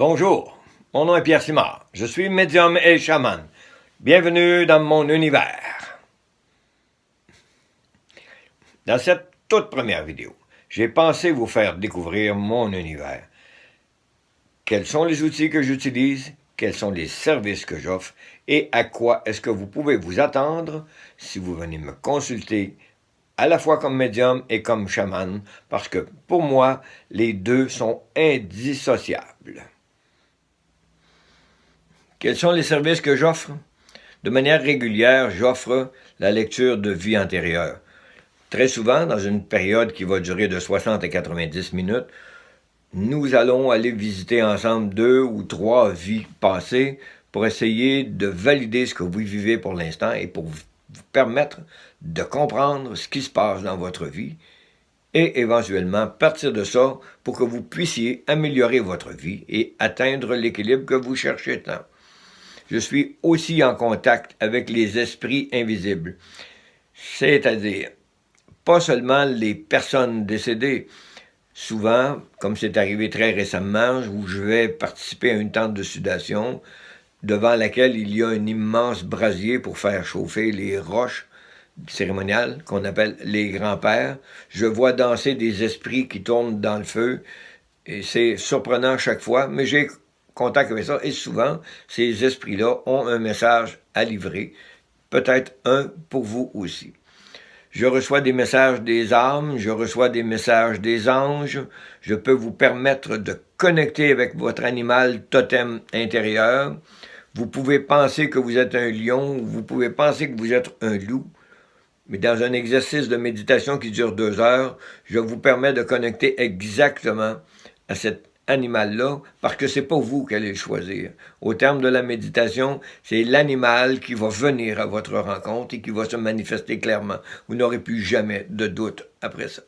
Bonjour, mon nom est Pierre Simard. Je suis médium et chaman. Bienvenue dans mon univers. Dans cette toute première vidéo, j'ai pensé vous faire découvrir mon univers. Quels sont les outils que j'utilise, quels sont les services que j'offre et à quoi est-ce que vous pouvez vous attendre si vous venez me consulter à la fois comme médium et comme chaman, parce que pour moi, les deux sont indissociables. Quels sont les services que j'offre? De manière régulière, j'offre la lecture de vie antérieure. Très souvent, dans une période qui va durer de 60 à 90 minutes, nous allons aller visiter ensemble 2 ou 3 vies passées pour essayer de valider ce que vous vivez pour l'instant et pour vous permettre de comprendre ce qui se passe dans votre vie et éventuellement partir de ça pour que vous puissiez améliorer votre vie et atteindre l'équilibre que vous cherchez tant. Je suis aussi en contact avec les esprits invisibles, c'est-à-dire pas seulement les personnes décédées. Souvent, comme c'est arrivé très récemment, où je vais participer à une tente de sudation devant laquelle il y a un immense brasier pour faire chauffer les roches cérémoniales qu'on appelle les grands-pères. Je vois danser des esprits qui tournent dans le feu et c'est surprenant chaque fois, mais j'ai contact avec ça et souvent, ces esprits-là ont un message à livrer, peut-être un pour vous aussi. Je reçois des messages des âmes, je reçois des messages des anges, je peux vous permettre de connecter avec votre animal totem intérieur. Vous pouvez penser que vous êtes un lion, vous pouvez penser que vous êtes un loup, mais dans un exercice de méditation qui dure 2 heures, je vous permets de connecter exactement à cet animal-là, parce que c'est pas vous qui allez le choisir. Au terme de la méditation, c'est l'animal qui va venir à votre rencontre et qui va se manifester clairement. Vous n'aurez plus jamais de doute après ça.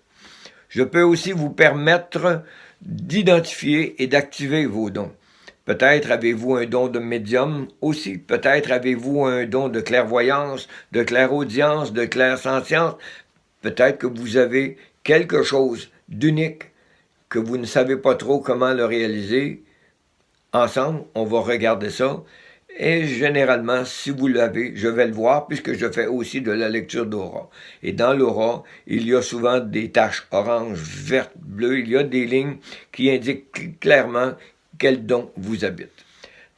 Je peux aussi vous permettre d'identifier et d'activer vos dons. Peut-être avez-vous un don de médium aussi. Peut-être avez-vous un don de clairvoyance, de clairaudience, de clairsentience. Peut-être que vous avez quelque chose d'unique que vous ne savez pas trop comment le réaliser. Ensemble, on va regarder ça. Et généralement, si vous l'avez, je vais le voir puisque je fais aussi de la lecture d'aura. Et dans l'aura, il y a souvent des taches orange, vertes, bleues. Il y a des lignes qui indiquent clairement quel don vous habite.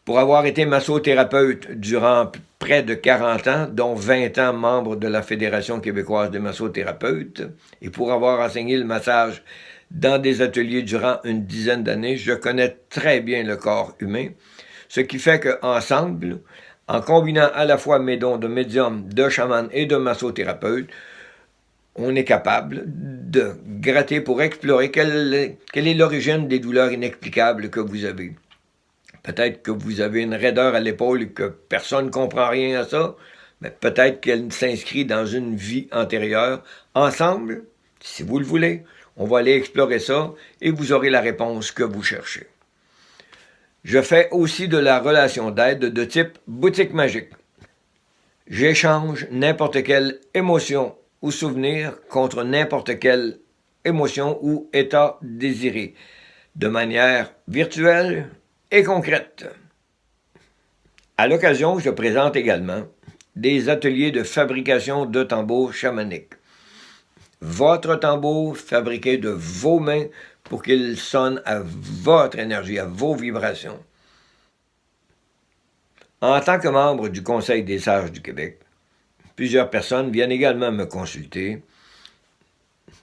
Pour avoir été massothérapeute durant près de 40 ans, dont 20 ans membre de la Fédération québécoise des massothérapeutes, et pour avoir enseigné le massage dans des ateliers durant une dizaine d'années, je connais très bien le corps humain, ce qui fait qu'ensemble, en combinant à la fois mes dons de médium, de chaman et de massothérapeute, on est capable de gratter pour explorer quelle est l'origine des douleurs inexplicables que vous avez. Peut-être que vous avez une raideur à l'épaule et que personne ne comprend rien à ça, mais peut-être qu'elle s'inscrit dans une vie antérieure. Ensemble, si vous le voulez, on va aller explorer ça et vous aurez la réponse que vous cherchez. Je fais aussi de la relation d'aide de type boutique magique. J'échange n'importe quelle émotion ou souvenir contre n'importe quelle émotion ou état désiré, de manière virtuelle et concrète. À l'occasion, je présente également des ateliers de fabrication de tambours chamaniques. Votre tambour fabriqué de vos mains pour qu'il sonne à votre énergie, à vos vibrations. En tant que membre du Conseil des sages du Québec, plusieurs personnes viennent également me consulter,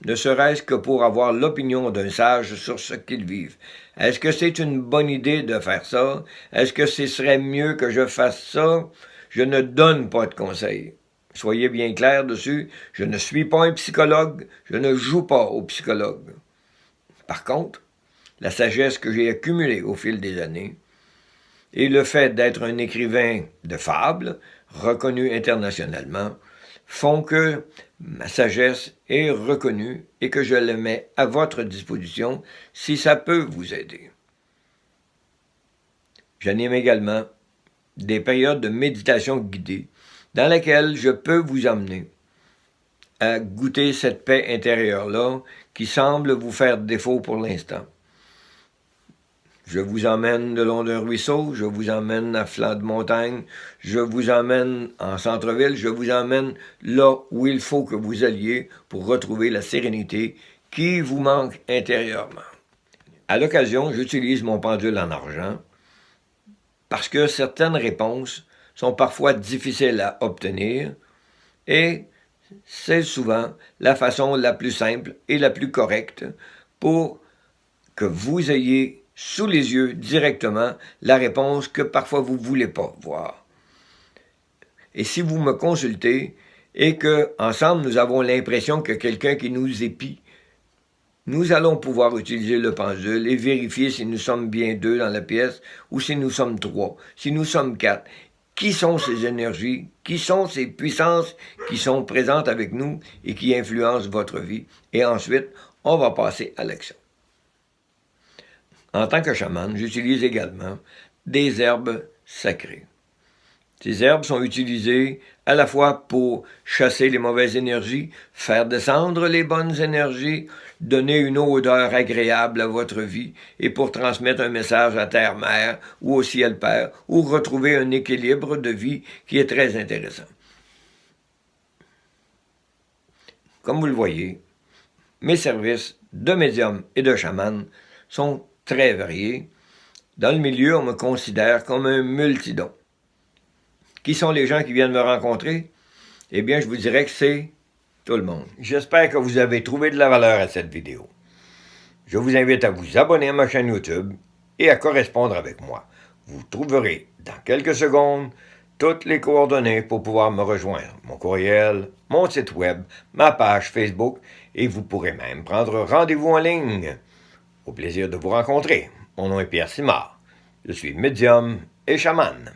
ne serait-ce que pour avoir l'opinion d'un sage sur ce qu'ils vivent. Est-ce que c'est une bonne idée de faire ça? Est-ce que ce serait mieux que je fasse ça? Je ne donne pas de conseils. Soyez bien clairs dessus, je ne suis pas un psychologue, je ne joue pas au psychologue. Par contre, la sagesse que j'ai accumulée au fil des années et le fait d'être un écrivain de fables, reconnu internationalement, font que ma sagesse est reconnue et que je la mets à votre disposition si ça peut vous aider. J'anime également des périodes de méditation guidée dans lesquelles je peux vous emmener à goûter cette paix intérieure-là qui semble vous faire défaut pour l'instant. Je vous emmène le long d'un ruisseau, je vous emmène à flanc de montagne, je vous emmène en centre-ville, je vous emmène là où il faut que vous alliez pour retrouver la sérénité qui vous manque intérieurement. À l'occasion, j'utilise mon pendule en argent parce que certaines réponses sont parfois difficiles à obtenir et c'est souvent la façon la plus simple et la plus correcte pour que vous ayez sous les yeux directement la réponse que parfois vous ne voulez pas voir. Et si vous me consultez et que ensemble nous avons l'impression que quelqu'un qui nous épie, nous allons pouvoir utiliser le pendule et vérifier si nous sommes bien 2 dans la pièce ou si nous sommes 3, si nous sommes 4. Qui sont ces énergies, qui sont ces puissances qui sont présentes avec nous et qui influencent votre vie. Et ensuite, on va passer à l'action. En tant que chaman, j'utilise également des herbes sacrées. Ces herbes sont utilisées à la fois pour chasser les mauvaises énergies, faire descendre les bonnes énergies, donner une odeur agréable à votre vie et pour transmettre un message à Terre-Mère ou au Ciel-Père ou retrouver un équilibre de vie qui est très intéressant. Comme vous le voyez, mes services de médium et de chaman sont très variés. Dans le milieu, on me considère comme un multidon. Qui sont les gens qui viennent me rencontrer? Eh bien, je vous dirais que c'est tout le monde. J'espère que vous avez trouvé de la valeur à cette vidéo. Je vous invite à vous abonner à ma chaîne YouTube et à correspondre avec moi. Vous trouverez dans quelques secondes toutes les coordonnées pour pouvoir me rejoindre. Mon courriel, mon site web, ma page Facebook et vous pourrez même prendre rendez-vous en ligne. Au plaisir de vous rencontrer. Mon nom est Pierre Simard. Je suis médium et chaman.